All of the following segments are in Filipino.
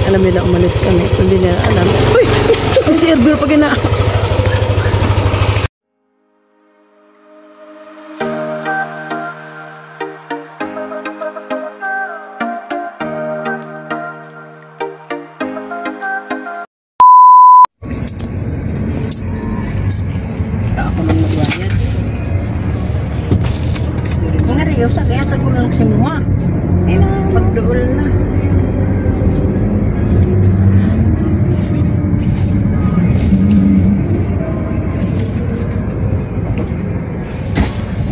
alam nila umalis kami. Kung hindi nila alam. Uy! Ito! Si Airbnb pag ina. Ako man magbayad. Mga riyo sa kaya sa kulang semua. Pagdool na.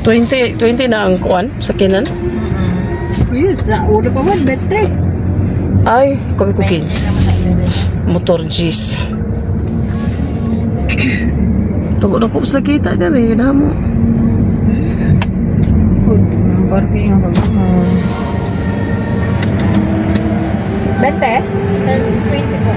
$20 na ang kuwan sa kinan? Yes, udah pa man, bete. Ay, kami ko kids. Motor G's. Tungkol na ko sa kita dyan eh, na mo. Parking ako. Bete? 20 po.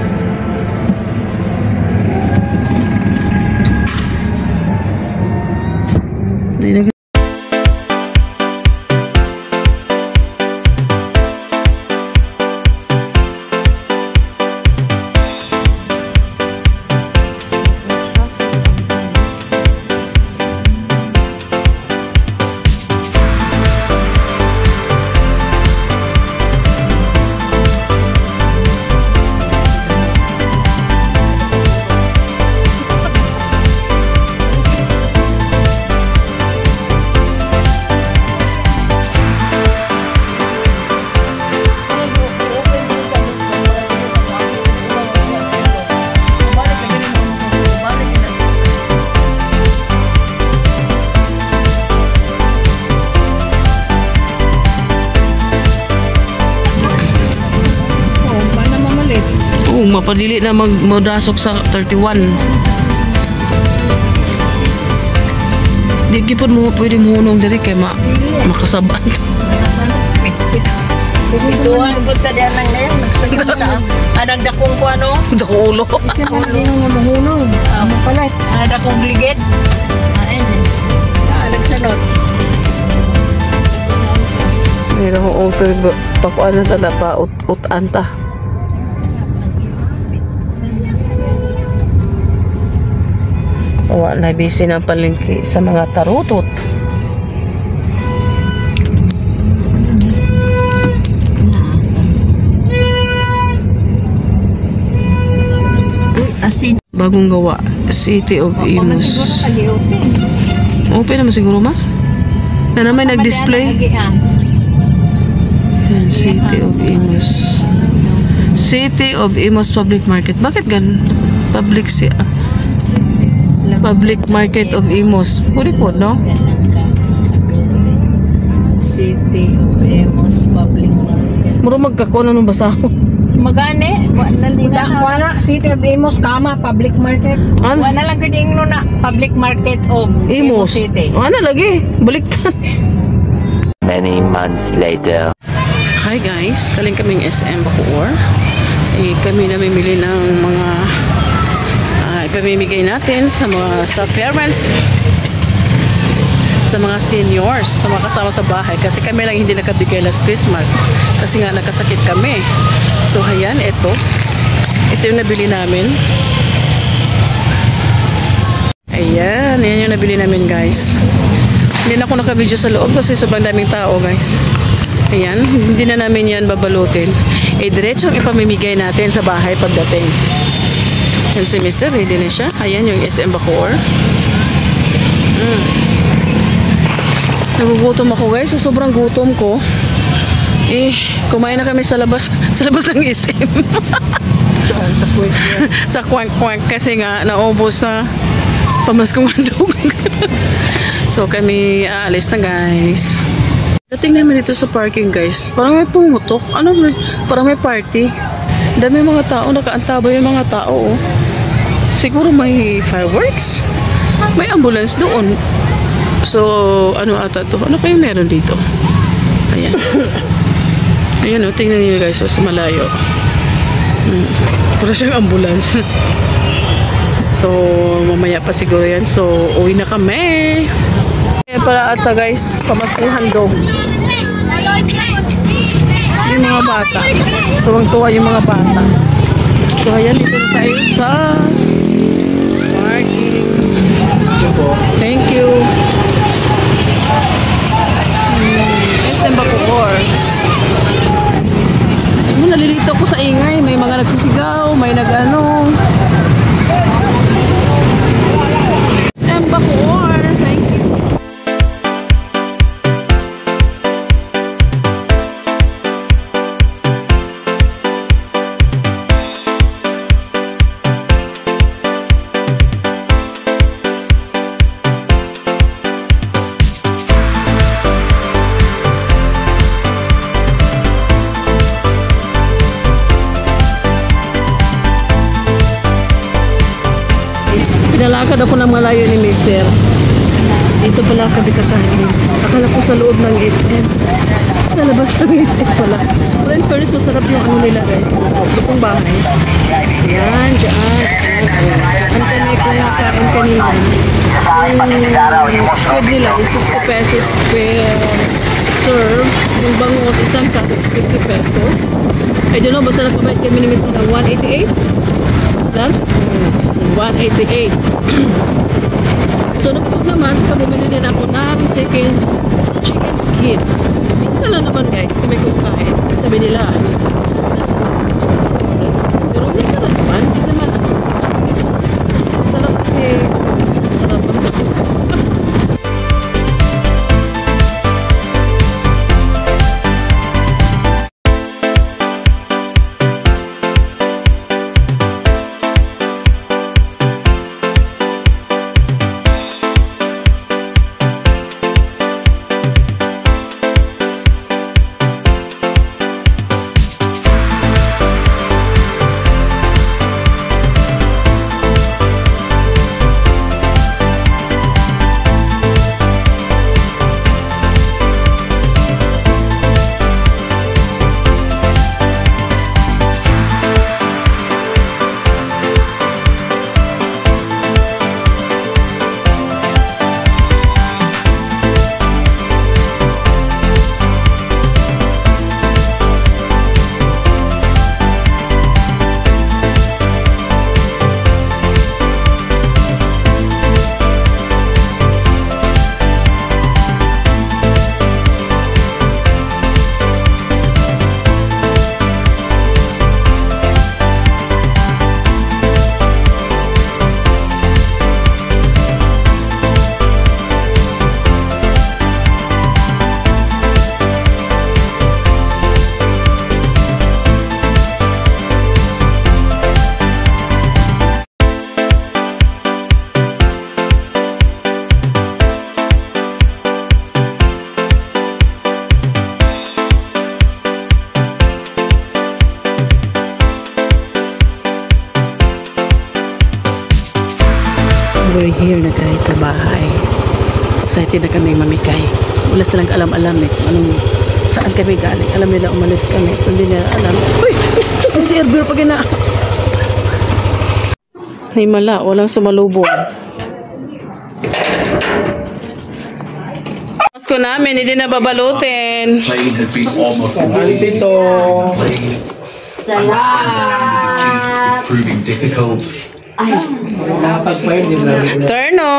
Mapadili na magdasok sa 31. Di gipon mo pwede munong diri kay makasaban. Ituan ko ta diyan lang ngayon. Anang dakong ko ano? Dako ulo. Kasi mo nga mahunong. Amo pala. Dakong ligid. Nagsanod. Meron ko pakuan na tala pa ut-anta. Wala na busy ng palengke sa mga tarutot. Asin. Bagong gawa. City of Imus. Open naman siguro ma? Na naman nag-display. City of Imus. City of Imus Public Market. Bakit gan? Public siya. Public Market of Imus. Pwede po, no? City of Imus Public Market. Muro magkako na nung basaho. Magane? Wala, City of Imus, kama, public market. Ano? Wala lang kining no na Public Market of Imus City. Ano lagi? Baliktad. Many months later. Hi guys, kaling kaming SM Bacoor. Kami namimili ng mga ipamimigay natin sa parents, sa mga seniors, sa mga kasama sa bahay. Kasi kami lang hindi nakabigay last Christmas. Kasi nga nakasakit kami. So ayan, ito yung nabili namin. Ayan, yan yung nabili namin guys. Hindi na ako naka-video sa loob kasi sobrang daming tao guys. Ayan, hindi na namin yan babalutin. Diretsong ipamimigay natin sa bahay pagdating. Yan si Mr. Ready na siya. Ayan yung SM Bacoor. Nagugutom ako guys. Sobrang gutom ko. Kumain na kami sa labas. Sa labas ng SM. Sa kwang-kwang. Kasi nga naubos na pamaskong handog. So kami aalis na guys. Dating namin dito sa parking guys. Parang may pumutok. Ano may? Parang may party. Dami mga tao. Nakaantabay yung mga tao. Siguro may fireworks. May ambulance doon. So, ano ata to? Ano kayo meron dito? Ayan. Ayan o, tingnan nyo guys. Sa malayo. Para siyang ambulance. So, mamaya pa siguro yan. So, uwi na kami. Ayan pala ata guys. Pamaskong handog. Yung mga bata. Tuwang-tuwa yung mga bata. So, ayan, dito na tayo sa parking. Thank you. SM Bacoor. Nalilito ako sa ingay. May mga nagsisigaw, may nag-ano. SM Bacoor. Thank you. Pinalakad ako ng malayo ni Mister. Dito pala kami kakain. Akala ko sa loob ng SM. Sa labas ng SM pala. Pero in fairness, masarap yung ano nila guys. Lupong bahay. Yan, dyan. Ang kami kung nakain kanina. Yung squid nila is 60 pesos per serve. Yung bangus, isang cut is 50 pesos. I don't know, basta nagpapait kami ni Mister ng 188. Lan? 188. So, napusog naman, saka bumili din ako ng chicken skin. Isa lang naman guys, kami kumakain. Sabi nila, pero hindi ka lang naman, hindi naman. Masarap kasi, masarap ang We're here na guys sa bahay. Excited na kami mamikay. Wala silang alam-alam eh. Anong, saan kami galing. Alam nila umalis kami. Hindi nila alam. Uy! Stop! Si Airbnb pag ina. Himala. Walang sumalubong. Pasko namin. Hindi na babalutin. Plane has been almost completed. Salamat! It's proving difficult. Turno.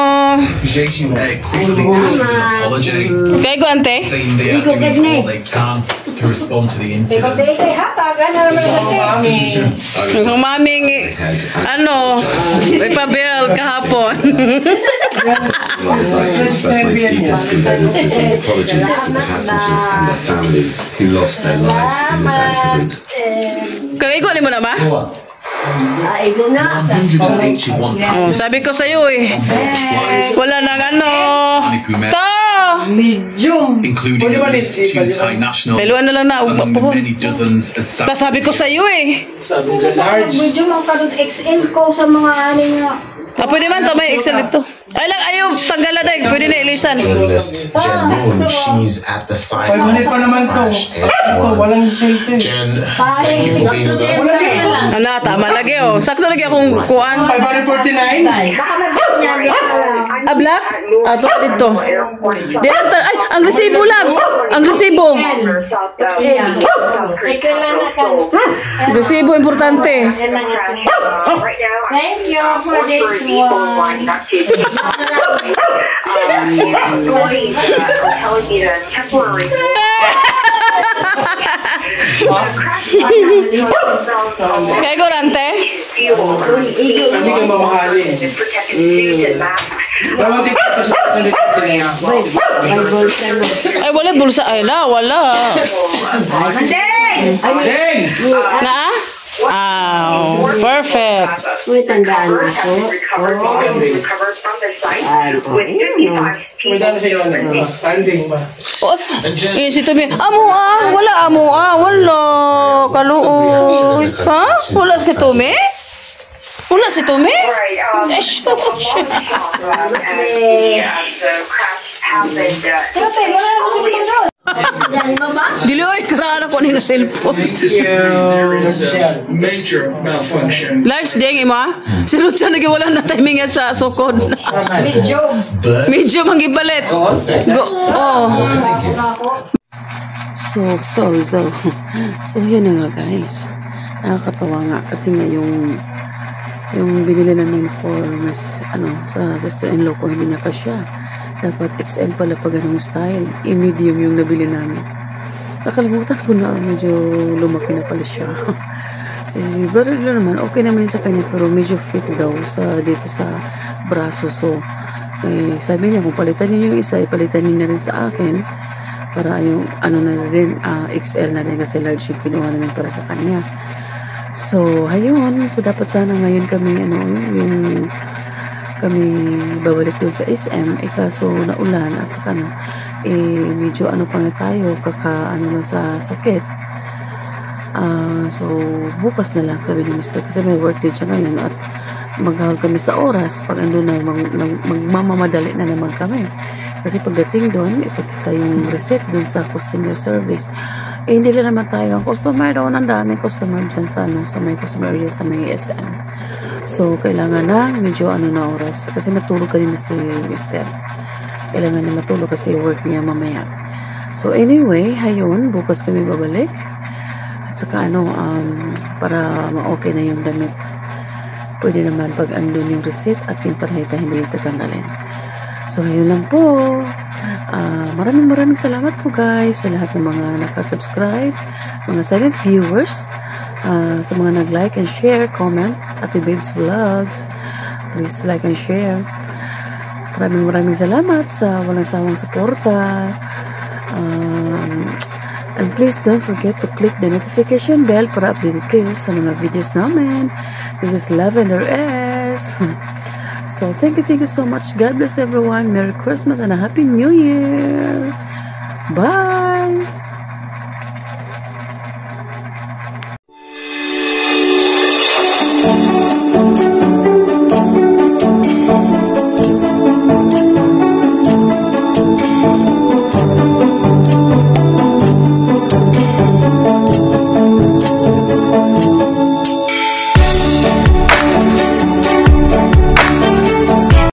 Xi Jinping quickly issued an apology, Kaya ko ante? saying they are doing all they can to respond to the incident. Ang maming, ano, may pabil kahapon. I'd like to express my deepest condolences and apologies to the passengers and their families who lost their lives in this accident. Kaya ko mo na ba? Ito na. 181 Oh, sabi ko sa iyo eh. Wala nang ano. To! Medium. including at least 2 Thai nationals, Dalawa na lang na. among the many dozens of Ta sabi ko sa iyo eh. Medium ang karot XL ko sa mga ani nga. Ah, pwede man to, may Excel ito. Ay lang, ayaw, tanggalan na. Pwede na ilisan. Journalist Jen Moon, she's at the site of the crash. Jen, thank you for being with us. Ano? Ala, tama lagi oh. Sakto lagi akong kuan. 549? Baka mabit niya, black na lang. Ah, black? Ah, to dito. Ay, ang resibo, Labs. Ang resibo. Excel lang na ka. Resibo, importante. Thank you for this one. Kaya gorante? Hindi ka mamahali. Dapat ipapasukan ulit ito na yan. Ay, wala bulsa. Ay, wala. Mandeng! Deng! Na? Ah, perfect. May tandaan ako. May dala sa'yo ano? Panding ba? Oh, si Tomi. Wala wala. Kaluoy. Ha? Wala si Tomi? Wala si Tomi? Eh, shush. Pero tayo, wala na mo siya doon. Dili, oy, karaan ako ni na cellphone. Major malfunction. Likes ding, ima. Si Lucha wala na timing sa sukod. Medyo mangibalit. Go. Oh. So, yun na nga, guys. Nakakatawa nga kasi nga yung binili namin for sa sister-in-law ko, hindi na kasya. Dapat XL pala pag anong style. Medium yung nabili namin. Nakalimutan ko na medyo lumaki na pala siya. Si brother naman, okay naman sa kanya pero medyo fit daw dito sa braso. So, sabi niya kung palitan niyo yung isa, ipalitan niyo na rin sa akin para yung na rin, XL na rin kasi large yung kinuha namin para sa kanya. So, ayun. So, dapat sana ngayon kami, kami babalik doon sa SM, kaso naulan at saka medyo pa nga tayo lang sa sakit. So bukas na lang sabi ni Mr. kasi may work din siya ngayon at maghahal kami sa oras pag andun na magmamamadali na naman kami kasi pagdating doon ipakita yung receipt doon sa customer service. Hindi lang naman tayo ang customer doon, ang daming customer dyan sa may customer area sa may SM. So, kailangan na medyo na oras. Kasi natulog kanina si Mr. Kailangan na matulog kasi work niya mamaya. So, anyway, hayun, bukas kami babalik. At saka para ma-okay na yung damit. Pwede naman pag andun yung receipt at yung tarjeta hindi tatanggalin. So, ayun lang po. Maraming salamat po guys sa lahat ng mga nakasubscribe, mga silent viewers. Sa mga nag-like and share, comment, Ate Babes Vlogs. Please like and share. Maraming salamat sa walang sawang suporta. And please don't forget to click the notification bell para updated kayo sa mga videos namin. This is Lavender S. So, thank you so much. God bless everyone. Merry Christmas and a Happy New Year. Bye!